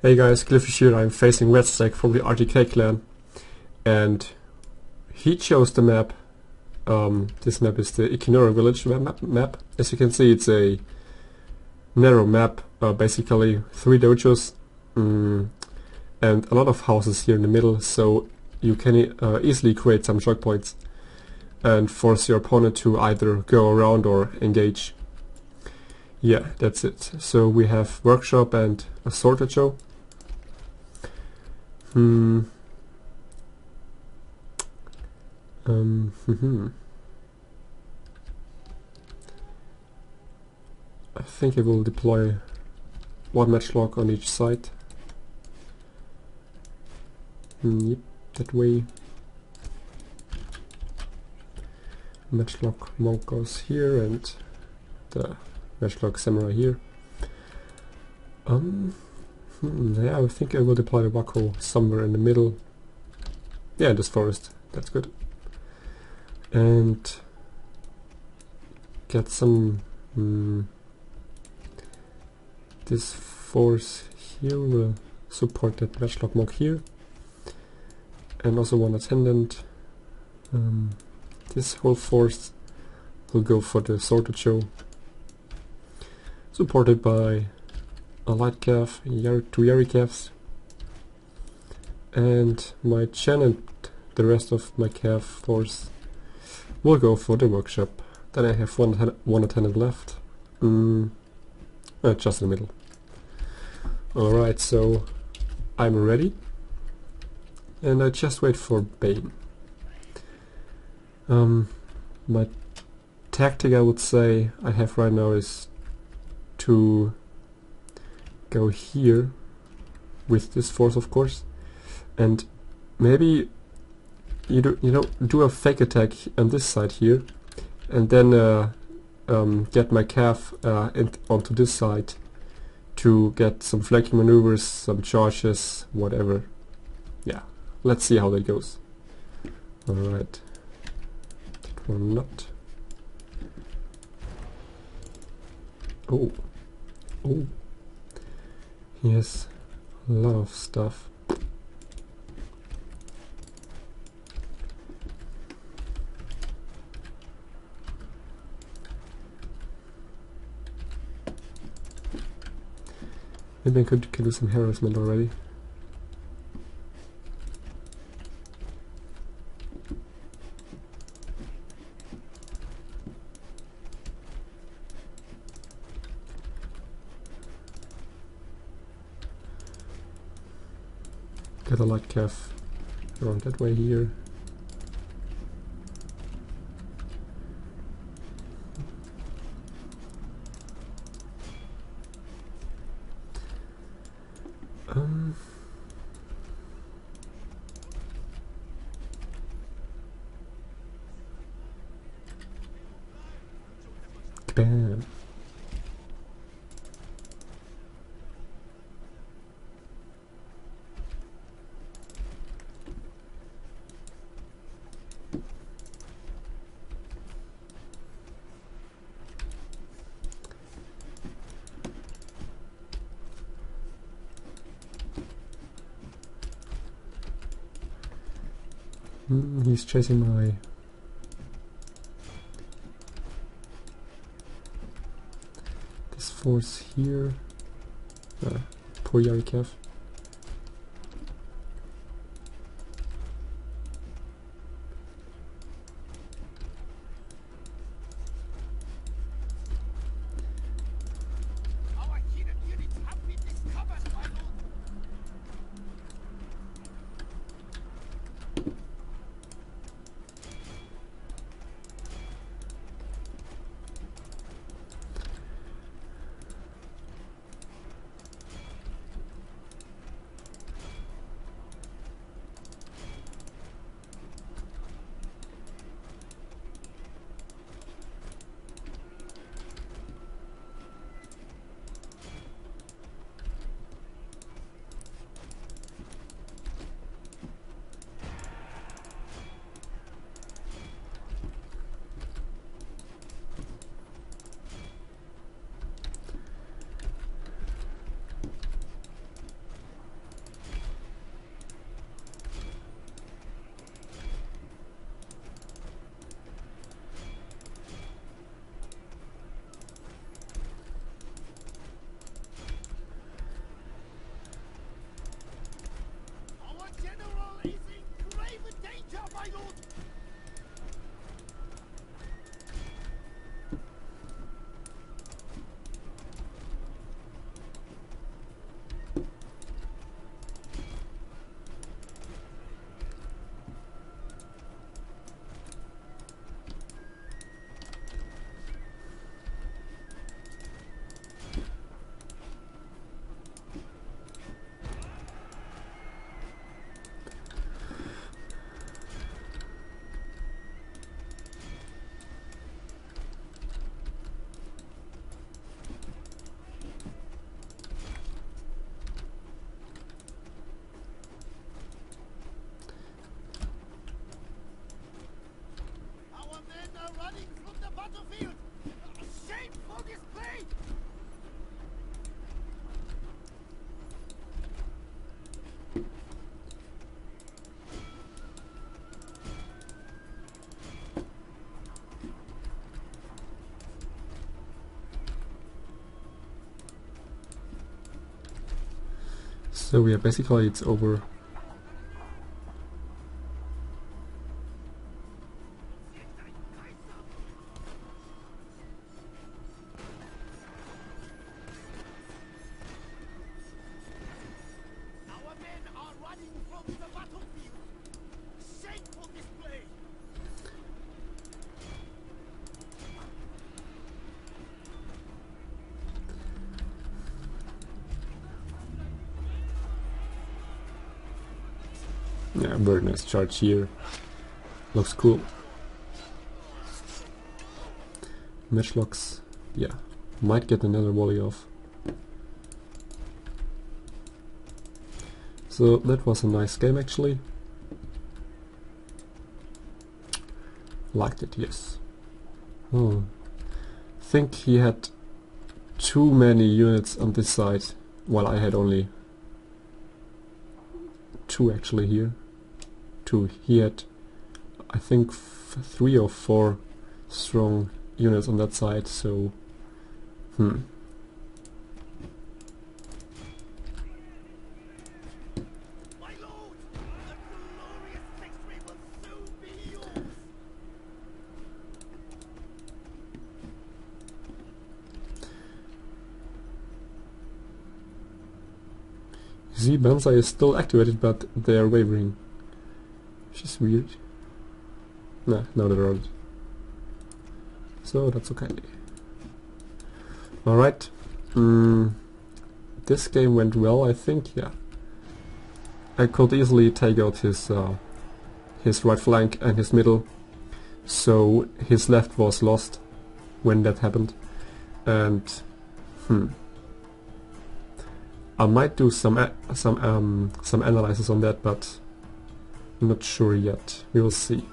Hey guys, Glyphish here. I'm facing RedStag from the RTK clan, and he chose the map. This map is the Ikinura village map. As you can see, it's a narrow map, basically 3 dojos and a lot of houses here in the middle, so you can easily create some choke points and force your opponent to either go around or engage. Yeah, that's it. So we have workshop and a sword dojo. I think I will deploy 1 matchlock on each side. Yep, that way. Matchlock monk goes here and the matchlock samurai here. Yeah, I think I will deploy the Wako somewhere in the middle. Yeah, this forest. That's good. And get some this force here will support that matchlock monk here, and also 1 attendant. This whole force will go for the sword dojo, supported by a light calf, 2 Yari calves, and my Chen and the rest of my calf force will go for the workshop. Then I have one attendant left, just in the middle. Alright, so I'm ready, and I just wait for Bane. My tactic, I would say, I have right now is to go here with this force, of course, and maybe do a fake attack on this side here, and then get my calf onto this side to get some flanking maneuvers, some charges, whatever. Yeah, let's see how that goes. Alright, that one not. Oh, he has a lot of stuff. Maybe I could do some harassment already. Get a light calf around that way here. Bam. He's chasing my this force here. Poor Yari calf. So yeah, basically it's over. Yeah, very nice charge here. Looks cool. Matchlocks, yeah, might get another volley off. So that was a nice game actually. Liked it, yes. Oh, think he had too many units on this side, while I had only 2 actually here. 2. He had, I think, 3 or 4 strong units on that side, so you see, Banzai is still activated, but they are wavering. Which is weird. Nah, now they're out. So that's okay. Alright. This game went well, I think, yeah. I could easily take out his right flank and his middle. So his left was lost when that happened. And I might do some analyses on that, but I'm not sure yet. We will see.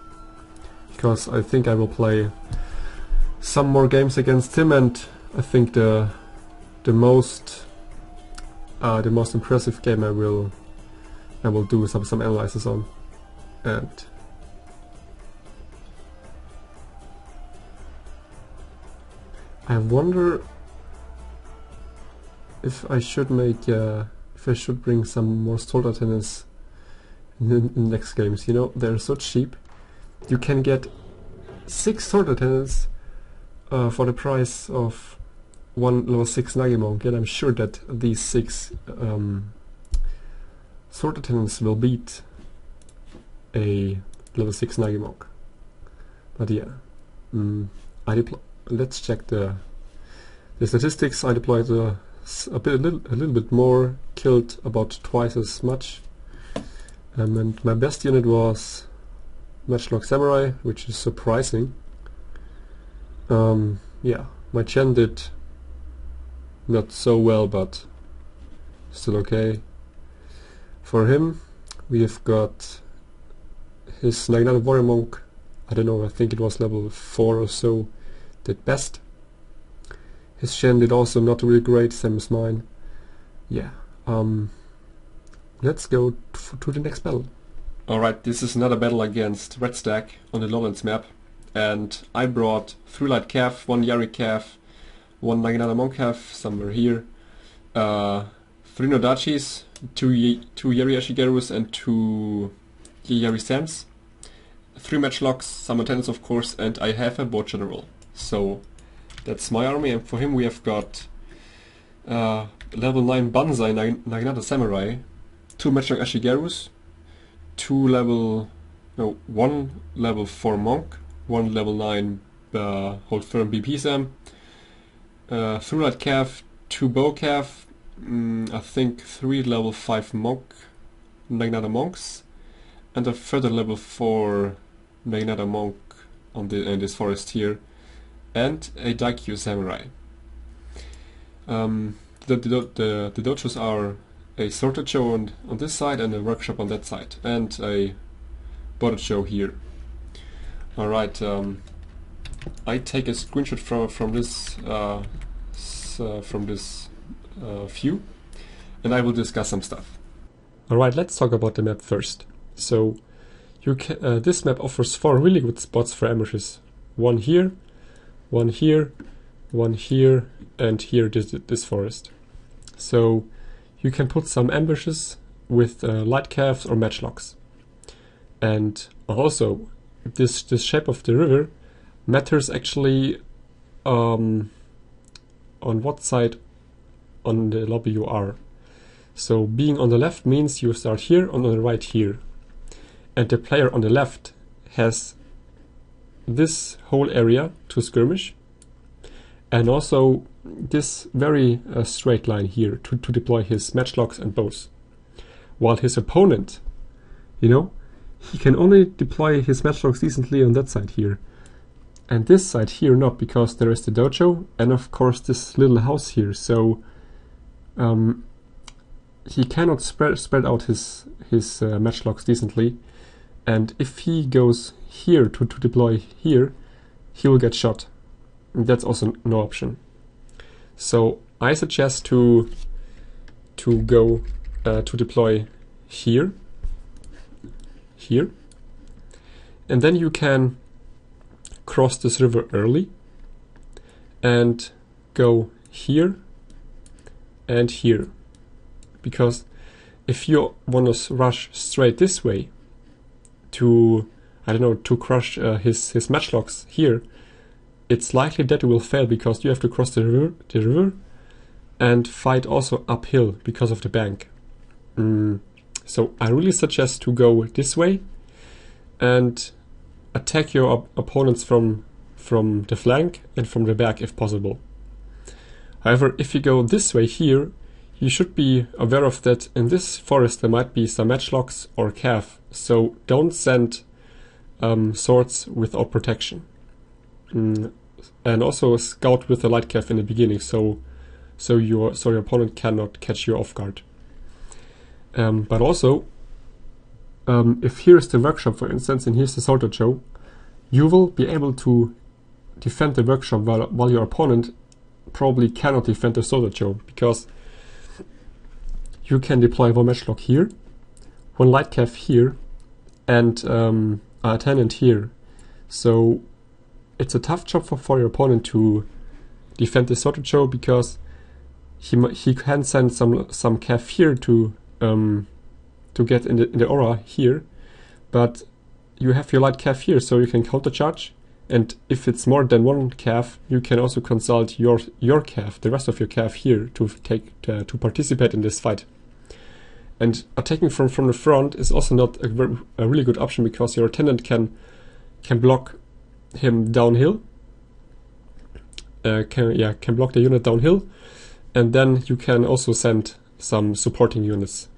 Because I think I will play some more games against him, and I think the most impressive game I will do some analysis on. And I wonder if I should bring some more sword attendants in next games. You know, they're so cheap. You can get 6 sword attendants for the price of 1 level 6 Nagimonk, and I'm sure that these 6 sword attendants will beat a level 6 Nagimonk. But yeah, let's check the statistics. I deployed a little bit more, killed about twice as much, and my best unit was Matchlock Samurai, which is surprising. Yeah, my Chen did not so well, but still okay. For him, we have got his Naginata Warrior Monk, I don't know, I think it was level 4 or so, did best. His Shen did also not really great, same as mine. Yeah, let's go to the next battle. Alright, this is another battle against RedStag on the Lowlands map, and I brought 3 Light Cav, 1 Yari Cav, 1 Naginata Monk Cav, somewhere here, 3 Nodachis, 2 Yari Ashigarus and 2 Yari Sams, 3 Matchlocks, some attendants of course, and I have a boat general. So that's my army, and for him we have got level 9 Banzai Naginata Samurai, 2 Matchlock Ashigarus, 1 level 4 Monk, 1 level 9 Hold Firm BP Sam, 3 Light Cav, 2 Bow Cav, I think 3 level 5 Monk, Naginata Monks, and a further level 4 Naginata Monk in this forest here, and a Daikyu Samurai. The dojos are a sorted show on this side and a workshop on that side, and a boarded show here. Alright, I take a screenshot from this view, and I will discuss some stuff. Alright, let's talk about the map first. So you can, this map offers 4 really good spots for ambushes. One here, one here, one here, and here this forest. So you can put some ambushes with light calves or matchlocks. And also, this shape of the river matters actually on what side on the lobby you are. So being on the left means you start here, on the right here. And the player on the left has this whole area to skirmish, and also this very straight line here to deploy his matchlocks and bows. While his opponent, you know, he can only deploy his matchlocks decently on that side here. And this side here not, because there is the dojo and of course this little house here. So he cannot spread out his matchlocks decently. And if he goes here to deploy here, he will get shot. And that's also no option. So I suggest to go to deploy here, and then you can cross this river early and go here and here, because if you want to rush straight this way to, I don't know, to crush his matchlocks here, it's likely that you will fail, because you have to cross the river and fight also uphill because of the bank. So I really suggest to go this way and attack your opponents from the flank and from the back if possible. However, if you go this way here, you should be aware of that in this forest there might be some matchlocks or calf, so don't send swords without protection. And also scout with a light calf in the beginning, so your opponent cannot catch you off guard. But also, if here's the workshop, for instance, and here's the sword dojo, you will be able to defend the workshop while your opponent probably cannot defend the sword dojo, because you can deploy one matchlock here, one light calf here, and a attendant here. So it's a tough job for your opponent to defend the sword dojo, because he can send some calf here to get in the aura here, but you have your light calf here, so you can countercharge, and if it's more than one calf, you can also consult your calf, the rest of your calf here, to participate in this fight. And attacking from the front is also not a really good option, because your attendant can block him downhill, can block the unit downhill, and then you can also send some supporting units.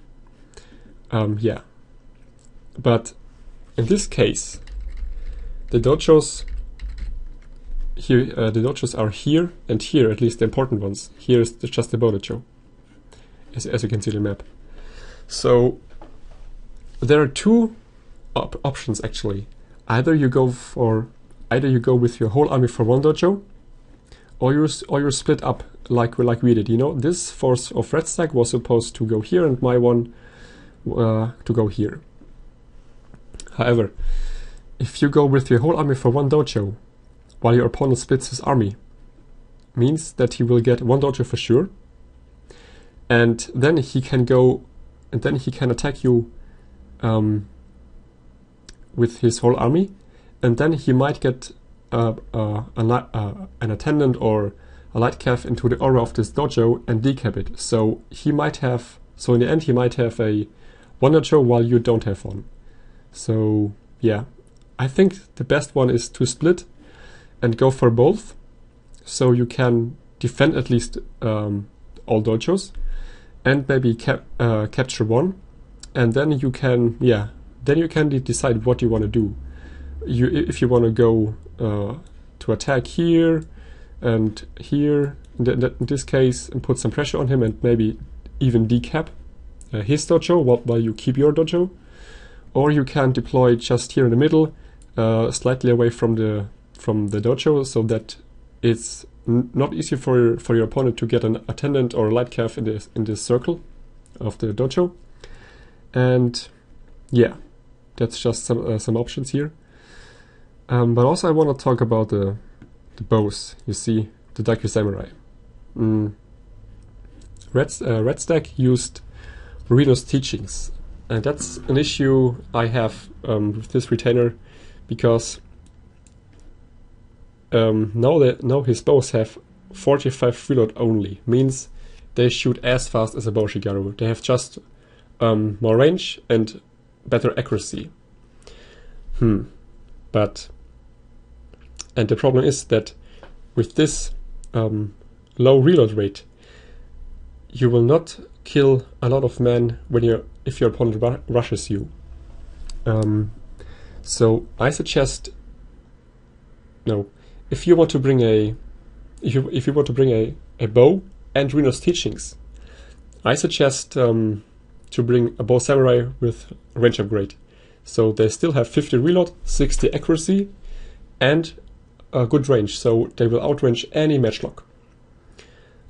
But in this case, the dojos here, the dojos are here and here, at least the important ones. Here is just the bow dojo, as you can see the map. So there are two options actually. Either you go with your whole army for one dojo, or you're split up like we did. You know, this force of RedStag was supposed to go here, and my one to go here. However, if you go with your whole army for one dojo, while your opponent splits his army, means that he will get one dojo for sure, and then he can go, and then he can attack you with his whole army, and then he might get an attendant or a light calf into the aura of this dojo and decap it. So in the end he might have a one dojo while you don't have one. So yeah, I think the best one is to split and go for both, so you can defend at least all dojos and maybe capture one, and then you can decide what you want to do. If you want to go to attack here and here in this case, and put some pressure on him and maybe even decap his dojo while you keep your dojo, or you can deploy just here in the middle, slightly away from the dojo, so that it's not easy for your opponent to get an attendant or a light calf in this circle of the dojo. And yeah, that's just some options here. But also I want to talk about the bows. You see, the Daikyu Samurai. RedStag used Reno's teachings, and that's an issue I have with this retainer, because now his bows have 45 reload only, means they shoot as fast as a Boshigaru. They have just more range and better accuracy. But the problem is that with this low reload rate, you will not kill a lot of men if your opponent rushes you. So I suggest, if you want to bring a bow and Reno's teachings, I suggest to bring a bow samurai with range upgrade. So they still have 50 reload, 60 accuracy, and a good range, so they will outrange any matchlock.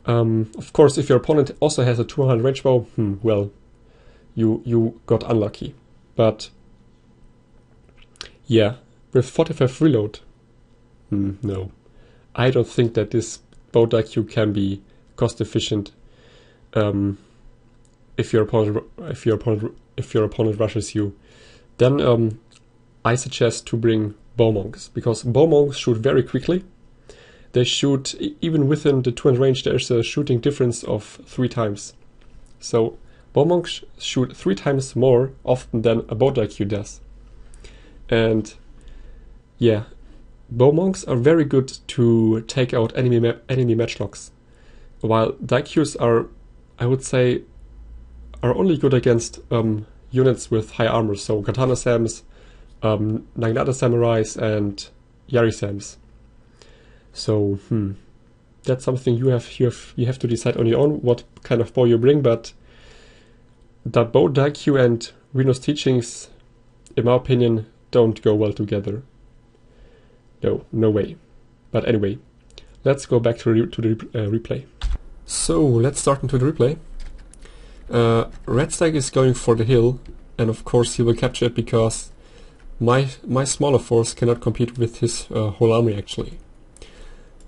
Of course, if your opponent also has a 200 range bow, well, you got unlucky. But yeah, with 45 reload, no, I don't think that this bow IQ can be cost efficient. If your opponent rushes you, then I suggest to bring bow monks, because bow monks shoot very quickly. They shoot, even within the 200 range, there's a shooting difference of 3 times. So bow monks shoot 3 times more often than a bow IQ does. And yeah, bow monks are very good to take out enemy matchlocks, while DIQs are, I would say, are only good against units with high armor, so Katana Sams, Naginata Samurais, and Yari Sams. So that's something you have to decide on your own what kind of bow you bring. But the bow IQ and Reno's teachings, in my opinion, don't go well together. No way. But anyway, let's go back to the replay. So let's start into the replay. RedStag is going for the hill, and of course he will capture it because my smaller force cannot compete with his whole army actually.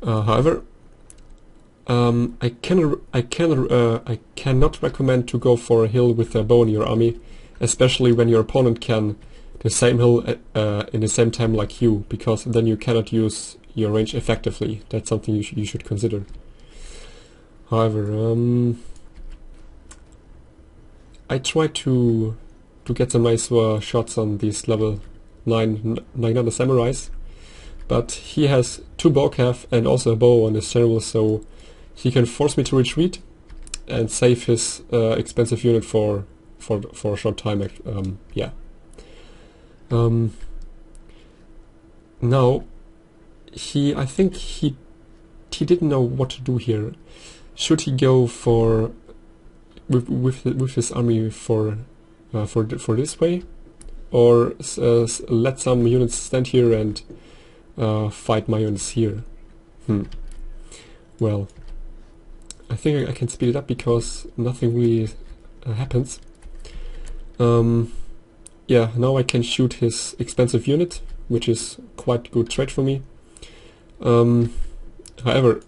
However, I cannot recommend to go for a hill with a bow in your army, especially when your opponent can the same hill in the same time like you, because then you cannot use your range effectively. That's something you should consider. However, I try to get some nice shots on these level 9 Naginata Samurais, but he has 2 bow calf and also a bow on his general, so he can force me to retreat and save his expensive unit for a short time. Yeah. Now I think he didn't know what to do here. Should he go for with his army for this way, or let some units stand here and fight my units here? Well, I think I can speed it up because nothing really happens. Yeah, now I can shoot his expensive unit, which is quite good trade for me. However,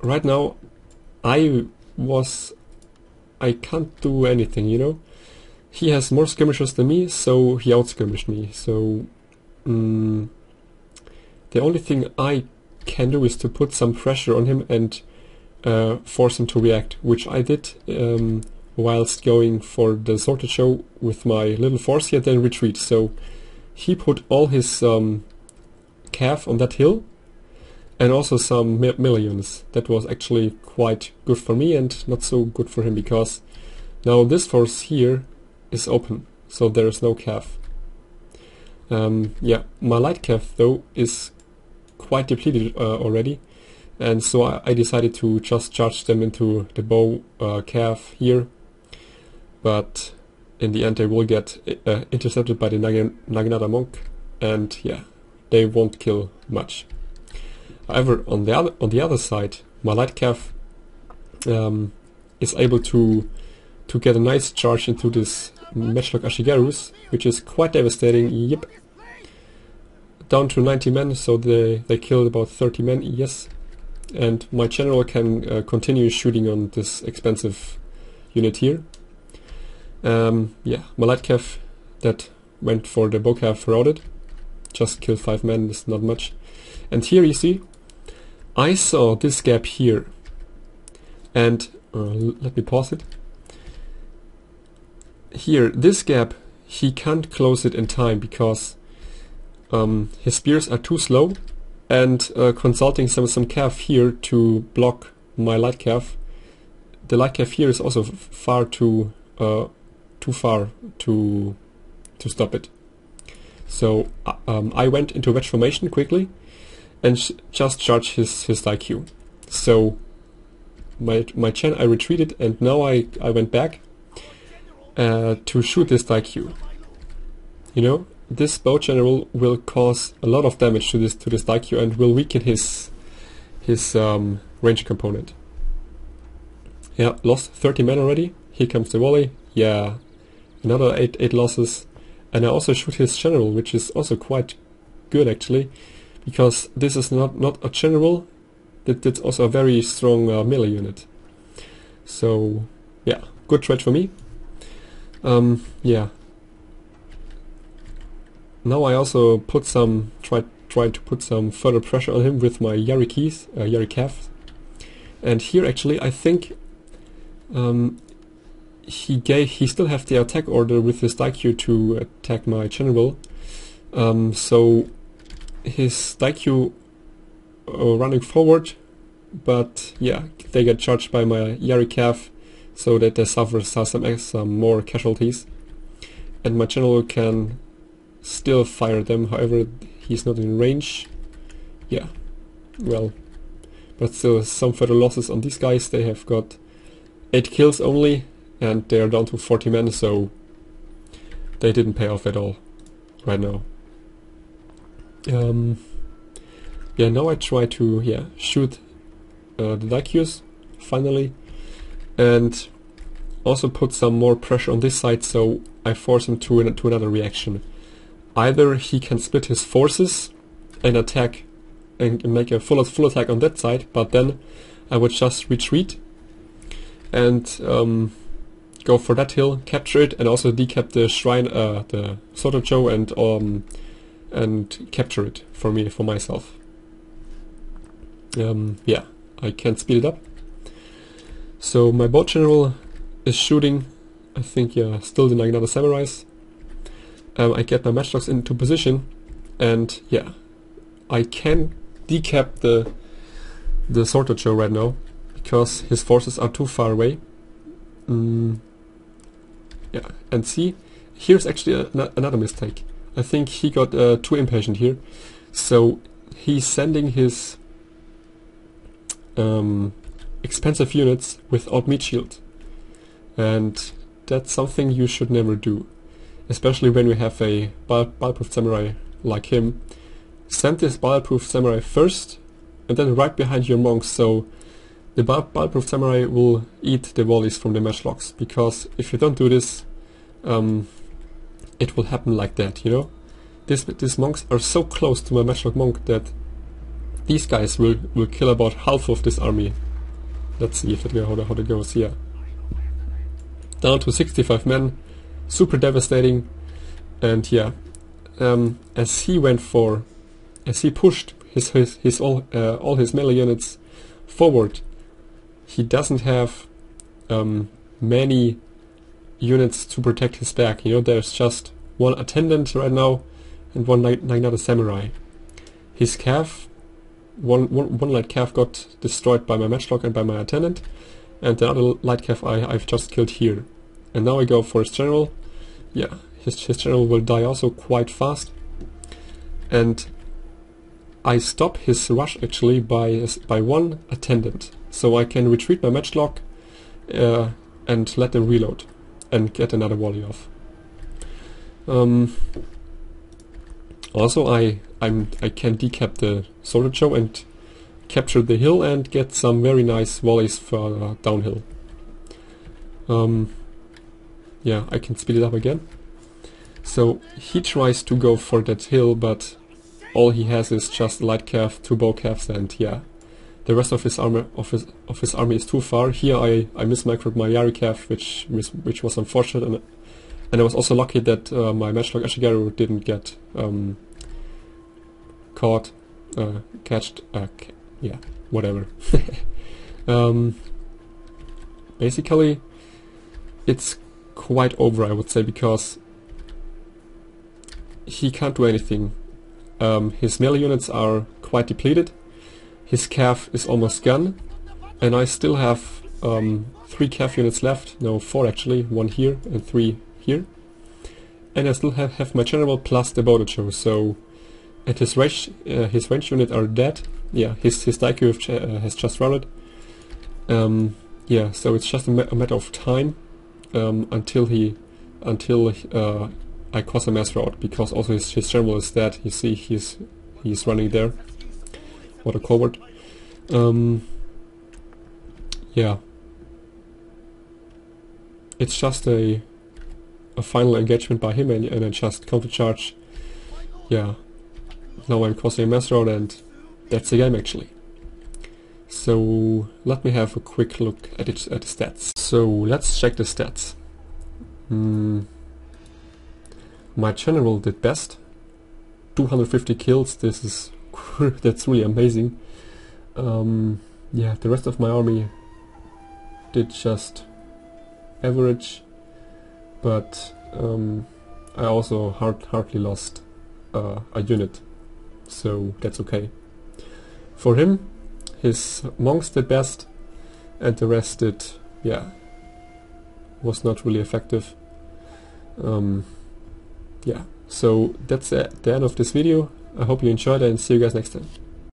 right now I can't do anything, you know. He has more skirmishers than me, so he outskirmished me. So the only thing I can do is to put some pressure on him and force him to react, which I did whilst going for the sorted show with my little force here, then retreat. So he put all his calf on that hill and also some millions. That was actually quite good for me and not so good for him, because now this force here is open, so there is no calf. Yeah, my light calf though is quite depleted already, and so I decided to just charge them into the bow calf here, but in the end they will get intercepted by the Naginata monk, and yeah, they won't kill much. However, on the other side, my light calf is able to get a nice charge into this matchlock Ashigarus, which is quite devastating. Yep, down to 90 men, so they killed about 30 men. Yes, and my general can continue shooting on this expensive unit here. Yeah, my light cav that went for the bow cav routed. Just killed 5 men, is not much. And here you see, I saw this gap here, and let me pause it. Here, this gap, he can't close it in time because his spears are too slow, and consulting some cav here to block my light cav. The light cav here is also far too far to stop it. So I went into wedge formation quickly and just charged his IQ. So my Chen, I retreated, and now I went back to shoot this IQ. You know, this bow general will cause a lot of damage to this IQ and will weaken his range component. Yeah, lost 30 men already. Here comes the volley. Yeah, another 8 losses. And I also shoot his general, which is also quite good actually, because this is not a general, it's also a very strong melee unit. So yeah, good trade for me. Yeah. Now I also put tried to put some further pressure on him with my Yari keys, Yari calves. And here actually I think he still have the attack order with his Daikyu to attack my general. So his Daikyu running forward, but yeah, they get charged by my Yari calf, so that they suffer some more casualties. And my general can still fire them, however he's not in range. Yeah, well, but still some further losses on these guys. They have got 8 kills only, and they are down to 40 men, so they didn't pay off at all right now. Yeah, now I try to shoot the Daikyus finally, and also put some more pressure on this side, so I force him to another reaction. Either he can split his forces and attack and make a full attack on that side, but then I would just retreat and go for that hill, capture it, and also decap the shrine, the Sotocho, and capture it for myself. Yeah, I can speed it up. So my boat general is shooting, I think, yeah, still the Naginata Samurais. I get my matchlocks into position, and yeah, I can decap the Sotocho right now because his forces are too far away. Yeah, and see, here's actually another mistake. I think he got too impatient here, so he's sending his expensive units without meat shield, and that's something you should never do, especially when you have a bulletproof samurai like him. Send this bulletproof samurai first, and then right behind your monks, so the bulletproof samurai will eat the volleys from the matchlocks, because if you don't do this, it will happen like that, you know? These monks are so close to my matchlock monk that these guys will kill about half of this army. Let's see if it how it goes. Yeah, down to 65 men, super devastating. And yeah, as he pushed his all his melee units forward, he doesn't have many units to protect his back. You know, there's just one attendant right now and one Naginata Samurai. His calf, one light calf got destroyed by my matchlock and by my attendant, and the other light calf I've just killed here. And now I go for his general. Yeah, his general will die also quite fast, and I stop his rush actually by one attendant, so I can retreat my matchlock and let them reload and get another volley off. Also, I can decap the Sotocho and capture the hill and get some very nice volleys for downhill. Yeah, I can speed it up again. So he tries to go for that hill, but all he has is just light calf, 2 bow calves, and yeah, the rest of his army is too far. Here I mismicroed my Yarikav, which was unfortunate, and I was also lucky that my Matchlock Ashigaru didn't get caught, yeah, whatever. Basically, it's quite over, I would say, because he can't do anything. His melee units are quite depleted. His Cav is almost gone, and I still have 3 Cav units left. No, 4 actually. 1 here and 3 here. And I still have my general plus the Bodocho. So, and his range unit are dead. Yeah, his Daiku has just run it. Yeah, so it's just a matter of time until I cause a mass rout, because also his general is dead. You see, he's running there. What a coward. Yeah. It's just a final engagement by him, and I just countercharge. Yeah. Now I'm causing a mass rout, and that's the game actually. So let me have a quick look at the stats. So let's check the stats. My general did best. 250 kills. This is that's really amazing. Yeah, the rest of my army did just average, but I also hardly lost a unit, so that's okay. For him, his monks did best, and the rest did, yeah, was not really effective. Yeah, so that's the end of this video. I hope you enjoyed it, and see you guys next time.